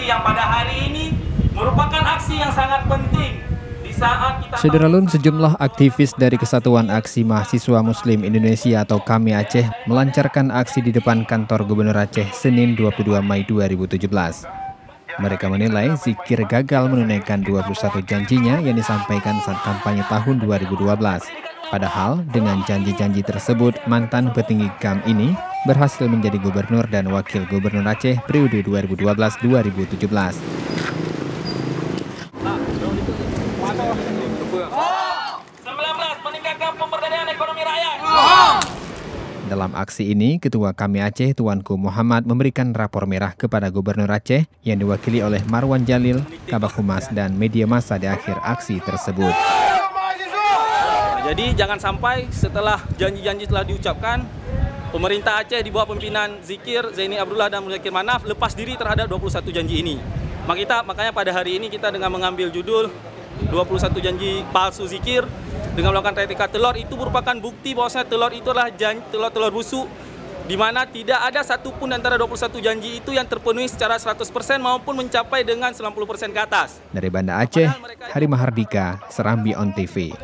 aksi yang pada hari ini merupakan aksi yang sangat penting di saat kita... Saudara-lun, sejumlah aktivis dari Kesatuan Aksi Mahasiswa Muslim Indonesia atau KAMI Aceh melancarkan aksi di depan kantor Gubernur Aceh Senin 22 Mei 2017. Mereka menilai Zikir gagal menunaikan 21 janjinya yang disampaikan saat kampanye tahun 2012. Padahal dengan janji-janji tersebut, mantan petinggi KAM ini berhasil menjadi gubernur dan wakil gubernur Aceh periode 2012-2017. Dalam aksi ini, Ketua KAMI Aceh Tuanku Muhammad memberikan rapor merah kepada Gubernur Aceh yang diwakili oleh Marwan Jalil, Kabak Humas, dan media massa di akhir aksi tersebut. Jadi jangan sampai setelah janji-janji telah diucapkan, pemerintah Aceh di bawah pimpinan Zikir, Zaini Abdullah dan Muzakir Manaf lepas diri terhadap 21 janji ini. Makanya pada hari ini kita dengan mengambil judul 21 janji palsu Zikir, dengan melakukan replika telur, itu merupakan bukti bahwasanya telur itu adalah telur busuk, di mana tidak ada satupun antara 21 janji itu yang terpenuhi secara 100% maupun mencapai dengan 90% ke atas. Dari Banda Aceh, Hari Mahardika, Serambi On TV.